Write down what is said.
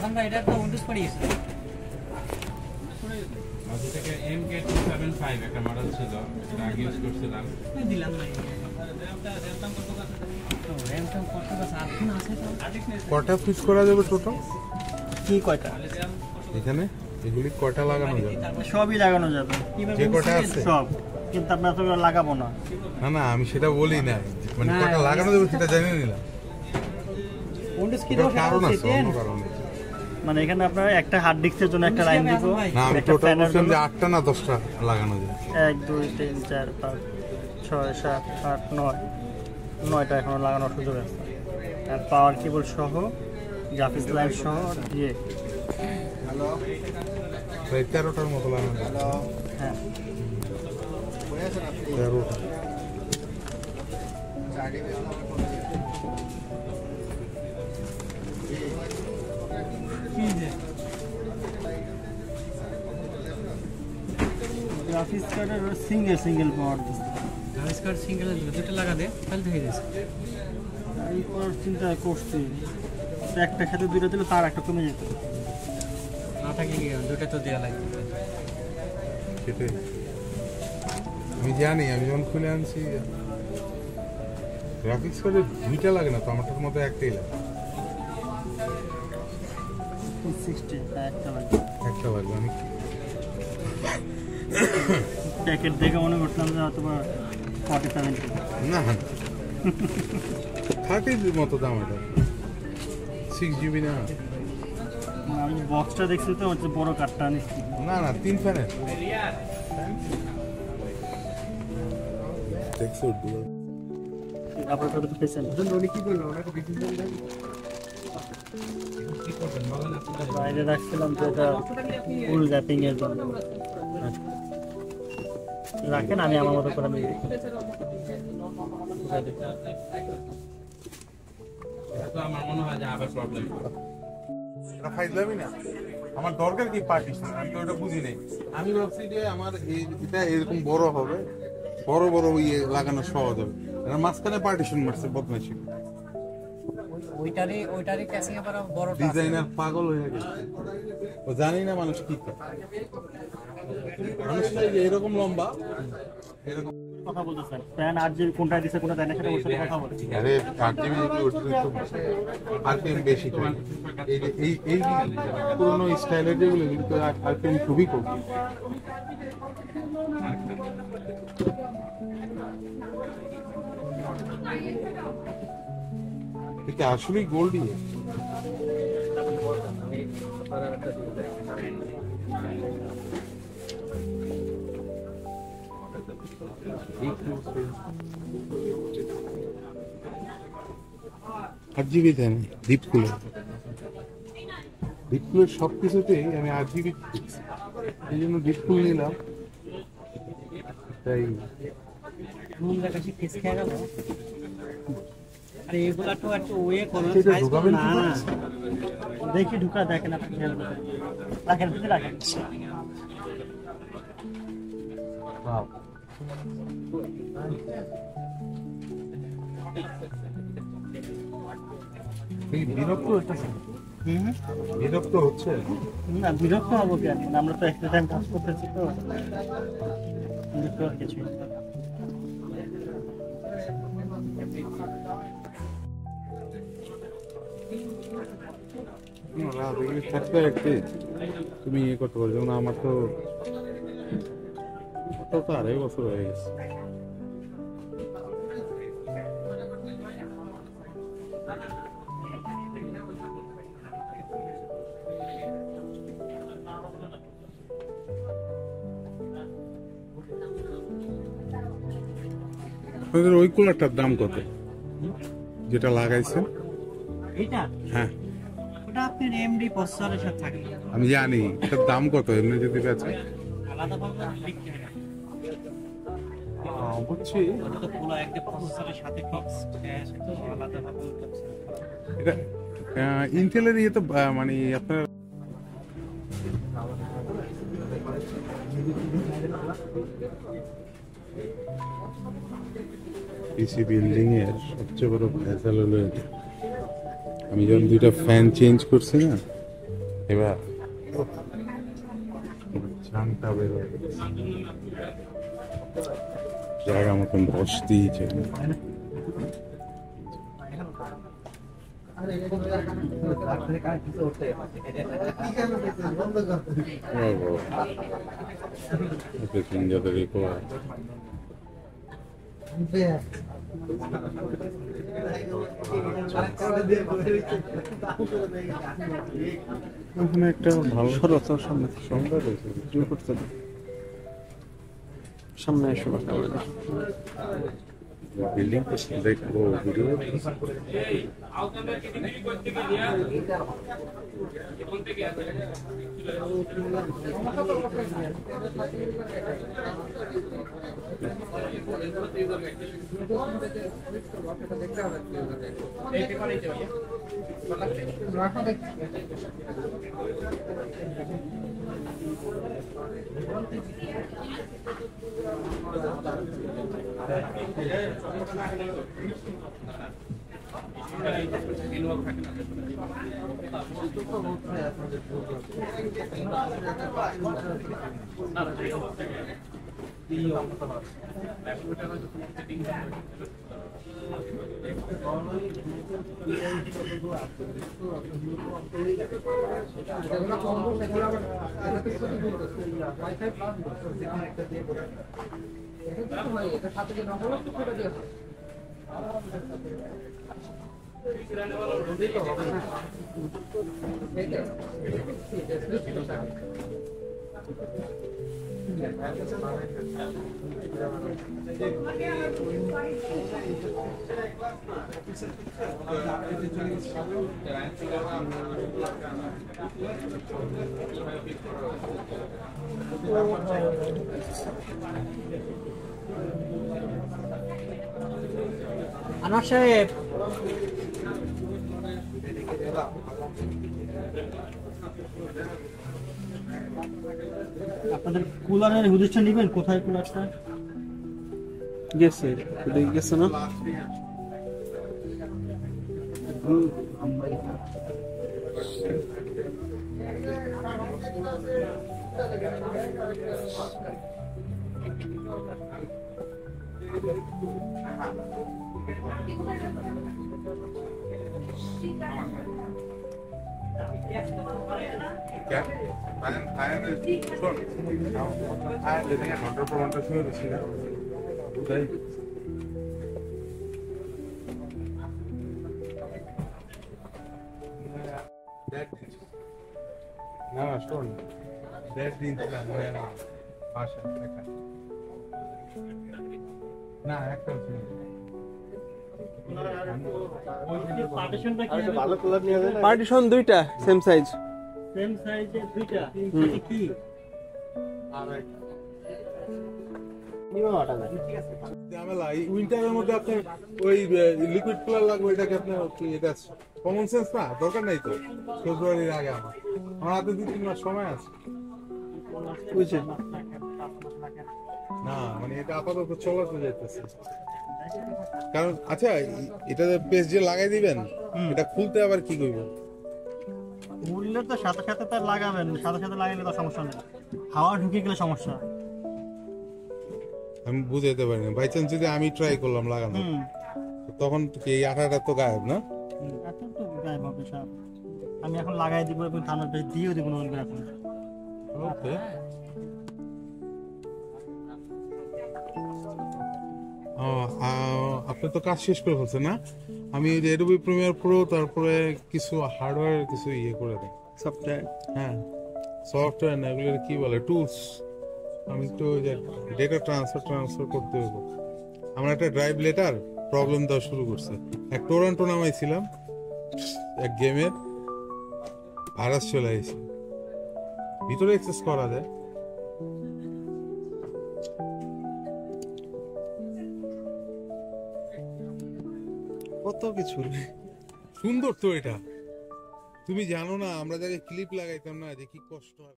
এখন ভাই এটা তো উইন্ডোজ পড়ে গেছে। আজ থেকে MK275 একটা মডেল ছিল, এটা আগে ইউজ করছিলাম। দিলাম ভাই। কটা পিস করা যাবে টোটাল? কি কয়টা? এখানে এগুলি কয়টা লাগানো যাবে? সবই লাগানো যাবে, যে কটা আছে সব, কিন্তু আমরা তো লাগাবো না। না না, আমি সেটা বলি না, মানে কটা লাগানো যাবে সেটা জানি নিলাম। কারণ আছে, অন্য কারণ আছে। মানে এখানে আপনার একটা হার্ড ডিস্কের জন্য একটা লাইন দিব না, আমি টোটাল বলছিলাম যে 8টা না 10টা লাগানো যাবে। 1 2 3 4 5 6 7 8 9 9টা এখনো লাগানোর সুযোগ আছে। আর পাওয়ার কেবল সহ, গ্রাফিক্স লাইন সহ দিয়ে প্রায় 13টার মতো লাগানো যাবে। হ্যাঁ 13টা। গ্রাফিক্স কার্ডের সিঙ্গেল পাওয়ার দিচ্ছে। গ্রাফিক্স কার্ড সিঙ্গেল দুটো লাগা দে, তাহলে হয়ে যাচ্ছে। এই করার চিন্তা করছি, একটা খেতে দুইটা দিলে তার একটা কমে যেত। না থাকলে কি দুটো তো দেওয়া লাগবে। সেটাই আমি জানি, আমি যখন খুলে আনছি গ্রাফিক্স কার্ডে 2টা লাগে না তো, আমারটার মধ্যে একটাই লাগে। 60 একটা লাগবে, একটা লাগবে। আমি প্যাকেট দেখে মনে করতাম যে হয়তো 47 না 30 মতো দাম, এটা 6GB না। আমি বক্সটা দেখছি তো, হচ্ছে বড় কার্ডটা নিচ্ছি। না না 3 ফ্যানের দেখছো। আপনার সাথে তো পেছেন কি করবে ওটা বেশি দেন। বাইরে রাখছিলাম তো, এটা ফুল র্যাপিং এর জন্য রাখেন, আমি আমার মতো করে নিয়ে আমার মনে হয় যে আবার প্রবলেম ফাইজলামি না, আমার দরকার কি পার্টিশন, আমি তো ওটা বুঝি নাই। আমি ভাবছি যে আমার এটা এরকম বড় হবে, বড় বড় ইয়ে লাগানো সহজ হবে, মাঝখানে পার্টিশন মারছে বদমাইশি। ওইটারই ক্যাসিং আবার বড় ডিজাইনার পাগল হয়ে গেছে, ও জানি না মানুষ কি করে। মানুষ যে এরকম লম্বা এরকম কথা বলতেছেন, ফ্যান 8GB কোনটা দিছে কোনটা দেয় না সেটা ওর সাথে কথা বলে। আরে 8GB আরপিএম বেশি করে। এই পুরোনো স্টাইলের যেগুলো কিন্তু আরপিএম খুবই কম। এটা আসলেই গোল্ড দিয়ে RGB দেন ডিপকুলের সব কিছুতেই আমি RGB এই জন্য ডিপকুল নিলাম। তাই রুম দেখাচ্ছি ফেস খেয়ে গেল। আরে এগুলা তো একটু ওয়ে করো, সেটা সাইজ ঢুকাবেন না না দেখি ঢুকা দেখেন, আপনি খেয়াল করে রাখেন, বুঝে রাখেন। বাহ, এই বিরক্ত হচ্ছে, বিরক্ত হচ্ছে না, বিরক্ত হবো কেন, আমরা তো একটা টাইম কাজ করতেছি তো, বিরক্ত হওয়ার কিছুই না। থাকতে একটি তুমি ইয়ে করতে পারো, যেমন আমার তো 2.5 বছর হয়ে গেছে। আপনাদের ওই কুলারটার দাম কত যেটা লাগাইছেন? এইটা হ্যাঁ, ওটা আপনার এমডি প্রসেসরের সাথে থাকে। আমি জানি এটার দাম কত এমনি যদি বেচে। আলাদা ভাবে বিক্রি হয় না। বুঝছি, ওটা তো পুরো একটা প্রসেসরের সাথে ফিক্সড, সেটা তো আলাদা ভাবে এটা ইন্টেলের ইয়ে তো মানে আপনার পিসি বিল্ডিং এর সবচেয়ে বড় ভেজাল হলো এটা। আমি যখন 2টা ফ্যান চেঞ্জ করছি না, এবার জানটা বেরোয় জায়গা মতন বসতেই চাই ওখানে একটা ভালো সরো সামনে সুন্দর হয়েছে শুরু করতে হবে। সামনে এসো কথা বলে বিল্ডিং দেখবো ভিডিও আনোয়ার সাহেব আপনাদের কুলারের হুদিসটা নেবেন কোথায় কুলারটা গেছে গেছে না ঘন্টার পর ঘন্টা শুয়ে রয়েছি তাই না শোন দেড় দিন বাসা দেখা না একটা পার্টিশনটা কি পার্টিশন দুইটা সেম সাইজ সেম সাইজের দুইটা কি ঝামেলা এই উইন্টারের মধ্যে আপনার ওই লিকুইড কুলার লাগবে এটাকে আপনার কি এটা কমন সেন্স না দরকার নাই তো ফেব্রুয়ারির আগে আমার হাতে 2-3 মাস সময় আছে বুঝছে না মানে এটা আপাতত চলাতে যাইতেছে কারণ আচ্ছা এটা পেস্ট যে লাগাই দিবেন এটা খুলতে আবার কি করব মূল্য তো সাথে সাথে তার লাগাবেন সাথে সাথে লাগাইলে তো সমস্যা নেই হাওয়া ঢুকে গেলে সমস্যা আমি বুঝাইতে পারি না বাই চান্স যদি আমি ট্রাই করলাম লাগানো তখন কি এই আঠাটা তো গায়েব না এখন তো গায়েব হবে সব আমি এখন লাগাই দিব এবং থানার বেশ দিয়েও দিব নতুন করে এখন ওকে আপনি তো কাজ শেষ করে ফেলছেন না আমি Adobe Premiere Pro তারপরে কিছু হার্ডওয়্যার কিছু ইয়ে করে দেয় সফটওয়্যার হ্যাঁ সফটওয়্যার না এগুলো কি বলে টুলস আমি তো ডেটা ট্রান্সফার করতে হবে আমার একটা ড্রাইভ লেটার প্রবলেম দেওয়া শুরু করছে এক টরন্টো নামাইছিলাম এক গেমের ভাইরাস চলে আসছে ভিতরে অ্যাক্সেস করা যায় কত কিছু সুন্দর তো এটা তুমি জানো না আমরা যাকে ক্লিপ লাগাইতাম না যে কি কষ্ট